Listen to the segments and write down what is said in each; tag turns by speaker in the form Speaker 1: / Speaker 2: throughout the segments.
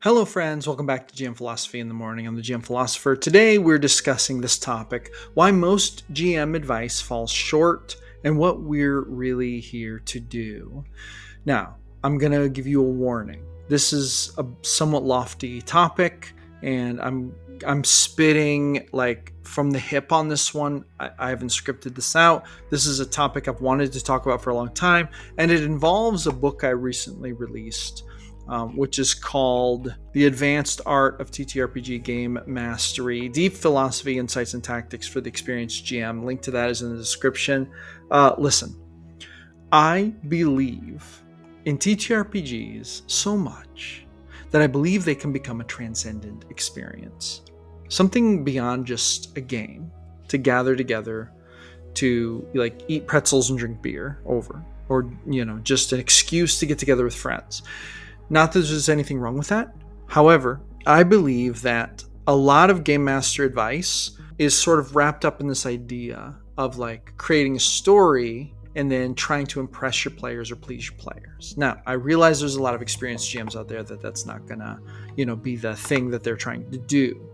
Speaker 1: Hello, friends. Welcome back to GM Philosophy in the Morning. I'm the GM Philosopher. Today, we're discussing this topic, why most GM advice falls short and what we're really here to do. Now, I'm going to give you a warning. This is a somewhat lofty topic, and I'm spitting like from the hip on this one. I haven't scripted this out. This is a topic I've wanted to talk about for a long time, and it involves a book I recently released, which is called The Advanced Art of TTRPG Game Mastery, Deep Philosophy, Insights, and Tactics for the Experienced GM. Link to that is in the description. Listen, I believe in TTRPGs so much that I believe they can become a transcendent experience. Something beyond just a game to gather together to like eat pretzels and drink beer over, or just an excuse to get together with friends. Not that there's anything wrong with that. However, I believe that a lot of game master advice is sort of wrapped up in this idea of like creating a story and then trying to impress your players or please your players. Now, I realize there's a lot of experienced GMs out there that's not gonna, be the thing that they're trying to do.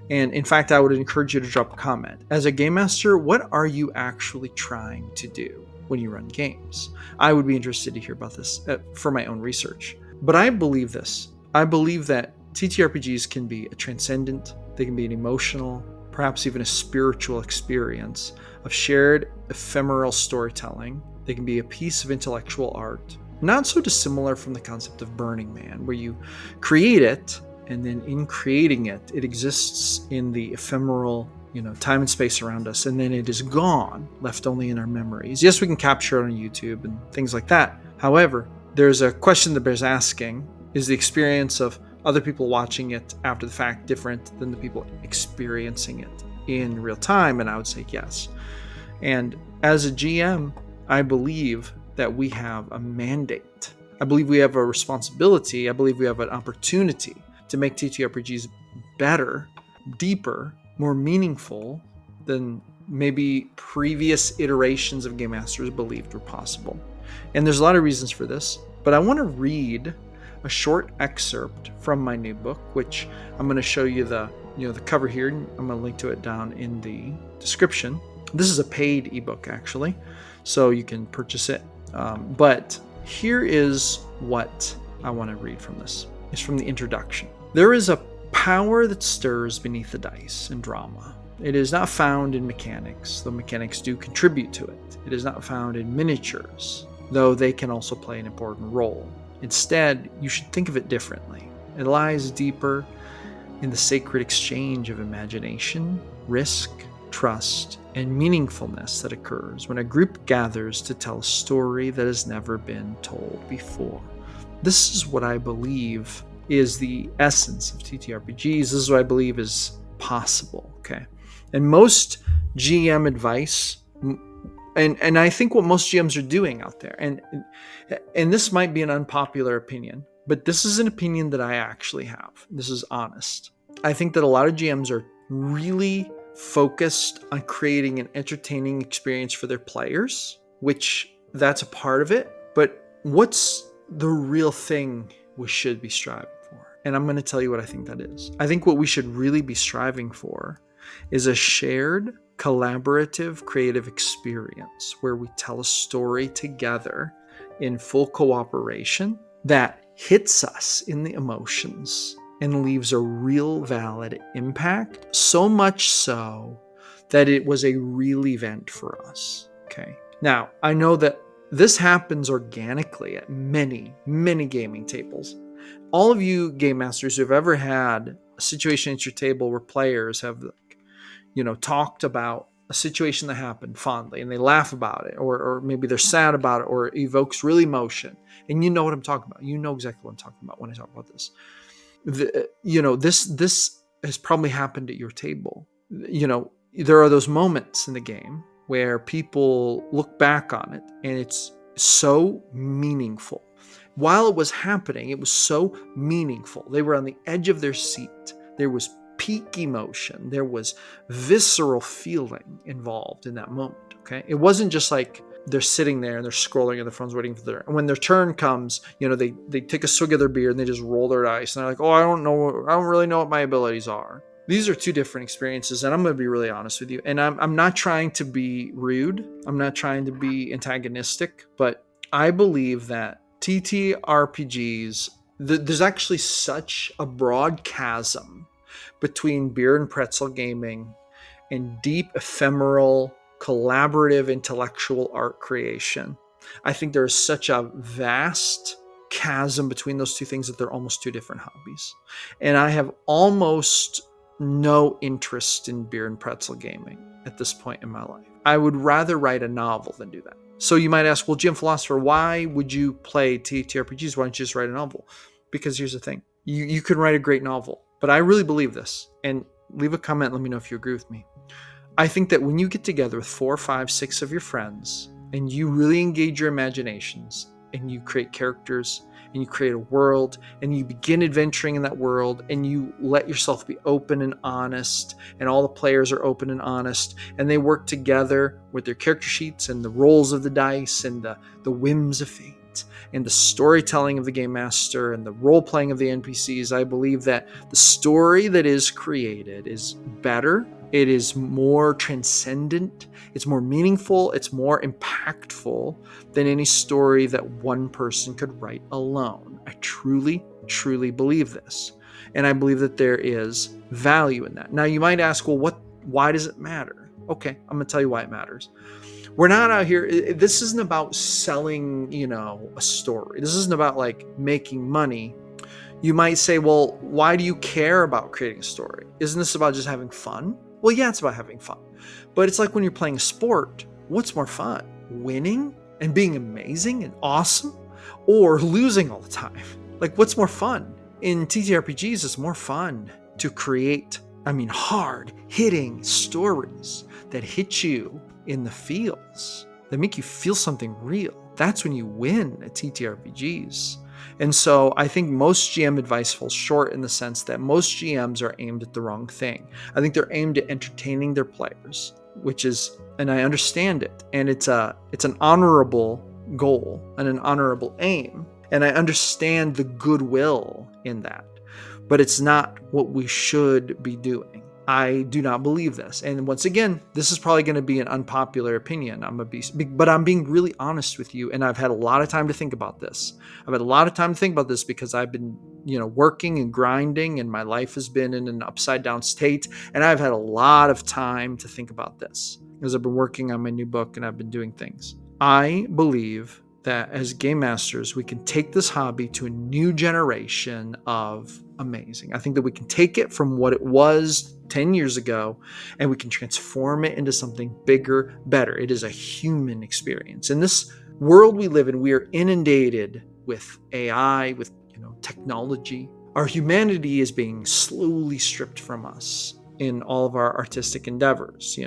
Speaker 1: And in fact, I would encourage you to drop a comment. As a game master, what are you actually trying to do when you run games? I would be interested to hear about this for my own research. But I believe this. I believe that TTRPGs can be a transcendent, they can be an emotional, perhaps even a spiritual experience of shared ephemeral storytelling. They can be a piece of intellectual art, not so dissimilar from the concept of Burning Man, where you create it, and then in creating it, it exists in the ephemeral, time and space around us, and then it is gone, left only in our memories. Yes, we can capture it on YouTube and things like that. However, there's a question that bears asking. Is the experience of other people watching it after the fact different than the people experiencing it in real time? And I would say yes. And as a GM, I believe that we have a mandate. I believe we have a responsibility. I believe we have an opportunity to make TTRPGs better, deeper, more meaningful than maybe previous iterations of Game Masters believed were possible. And there's a lot of reasons for this, but I want to read a short excerpt from my new book, which I'm going to show you the cover here. I'm going to link to it down in the description. This is a paid ebook, actually, so you can purchase it. But here is what I want to read from this. It's from the introduction. There is a power that stirs beneath the dice in drama. It is not found in mechanics, though mechanics do contribute to it. It is not found in miniatures, though they can also play an important role. Instead, you should think of it differently. It lies deeper in the sacred exchange of imagination, risk, trust, and meaningfulness that occurs when a group gathers to tell a story that has never been told before. This is what I believe is the essence of TTRPGs. This is what I believe is possible, okay? And most GM advice, and I think what most GMs are doing out there, and this might be an unpopular opinion, but this is an opinion that I actually have. This is honest. I think that a lot of GMs are really focused on creating an entertaining experience for their players, which that's a part of it, but what's the real thing we should be striving for? And I'm going to tell you what I think that is. I think what we should really be striving for is a shared, collaborative, creative experience where we tell a story together in full cooperation that hits us in the emotions and leaves a real valid impact, so much so that it was a real event for us. Okay. Now, I know that this happens organically at many, many gaming tables. All of you game masters who have ever had a situation at your table where players have, talked about a situation that happened fondly and they laugh about it, or maybe they're sad about it, or it evokes real emotion. And you know what I'm talking about. You know exactly what I'm talking about when I talk about this. This has probably happened at your table. There are those moments in the game where people look back on it and it's so meaningful. While it was happening, it was so meaningful. They were on the edge of their seat. There was peak emotion. There was visceral feeling involved in that moment. Okay. It wasn't just like, they're sitting there and they're scrolling on their phones waiting for their, and when their turn comes, they take a swig of their beer and they just roll their dice and they're like, oh, I don't really know what my abilities are. These are two different experiences, and I'm going to be really honest with you. And I'm not trying to be rude. I'm not trying to be antagonistic, but I believe that TTRPGs, there's actually such a broad chasm between beer and pretzel gaming and deep, ephemeral, collaborative, intellectual art creation. I think there is such a vast chasm between those two things that they're almost two different hobbies. And I have almost no interest in beer and pretzel gaming at this point in my life. I would rather write a novel than do that. So you might ask, well, GM Philosopher, why would you play TTRPGs? Why don't you just write a novel? Because here's the thing. You can write a great novel, but I really believe this. And leave a comment, let me know if you agree with me. I think that when you get together with 4, 5, 6 of your friends and you really engage your imaginations and you create characters and you create a world and you begin adventuring in that world and you let yourself be open and honest and all the players are open and honest and they work together with their character sheets and the rolls of the dice and the whims of fate and the storytelling of the game master and the role playing of the NPCs, I believe that the story that is created is better. It is more transcendent. It's more meaningful. It's more impactful than any story that one person could write alone. I truly, truly believe this. And I believe that there is value in that. Now, you might ask, well, why does it matter? Okay, I'm going to tell you why it matters. We're not out here. This isn't about selling, a story. This isn't about like making money. You might say, well, why do you care about creating a story? Isn't this about just having fun? Well, yeah, it's about having fun. But it's like when you're playing a sport, what's more fun? Winning and being amazing and awesome, or losing all the time? Like, what's more fun? In TTRPGs, it's more fun to create, hard-hitting stories that hit you in the feels, that make you feel something real. That's when you win at TTRPGs. And so I think most GM advice falls short in the sense that most GMs are aimed at the wrong thing. I think they're aimed at entertaining their players, which is, and I understand it, and it's an honorable goal and an honorable aim. And I understand the goodwill in that, but it's not what we should be doing. I do not believe this. And once again, this is probably going to be an unpopular opinion. But I'm being really honest with you. And I've had a lot of time to think about this. Because I've been, working and grinding and my life has been in an upside down state. And I've had a lot of time to think about this because I've been working on my new book and I've been doing things. I believe that as game masters, we can take this hobby to a new generation of amazing. I think that we can take it from what it was 10 years ago and we can transform it into something bigger, better. It is a human experience. In this world we live in, we are inundated with AI, with technology. Our humanity is being slowly stripped from us in all of our artistic endeavors,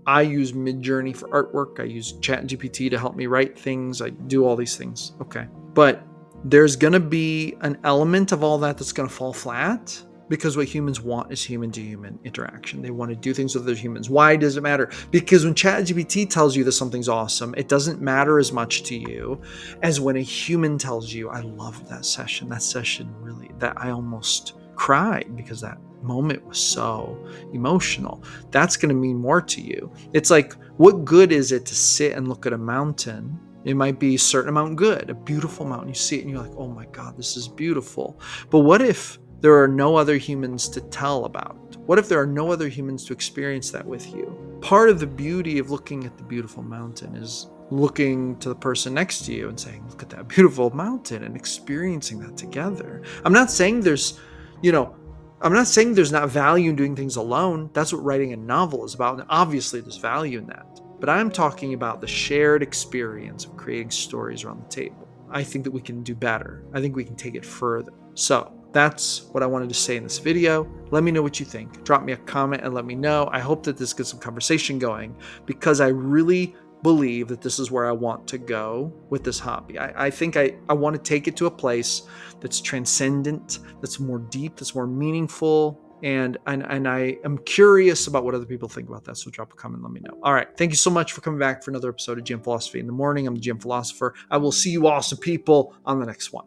Speaker 1: I use Midjourney for artwork. I use ChatGPT to help me write things. I do all these things. Okay. But there's going to be an element of all that that's going to fall flat because what humans want is human-to-human interaction. They want to do things with other humans. Why does it matter? Because when ChatGPT tells you that something's awesome, it doesn't matter as much to you as when a human tells you, I loved that session. That session really, that I almost cried because that moment was so emotional. That's going to mean more to you. It's like, what good is it to sit and look at a mountain? It might be a certain amount good, a beautiful mountain. You see it and you're like, oh my God, this is beautiful. But what if there are no other humans to tell about it? What if there are no other humans to experience that with you? Part of the beauty of looking at the beautiful mountain is looking to the person next to you and saying, look at that beautiful mountain, and experiencing that together. I'm not saying there's not value in doing things alone. That's what writing a novel is about. And obviously there's value in that. But I'm talking about the shared experience of creating stories around the table. I think that we can do better. I think we can take it further. So that's what I wanted to say in this video. Let me know what you think. Drop me a comment and let me know. I hope that this gets some conversation going because I really believe that this is where I want to go with this hobby. I think I want to take it to a place that's transcendent, that's more deep, that's more meaningful, And I am curious about what other people think about that. So drop a comment and let me know. All right. Thank you so much for coming back for another episode of GM Philosophy in the Morning. I'm the GM Philosopher. I will see you awesome people on the next one.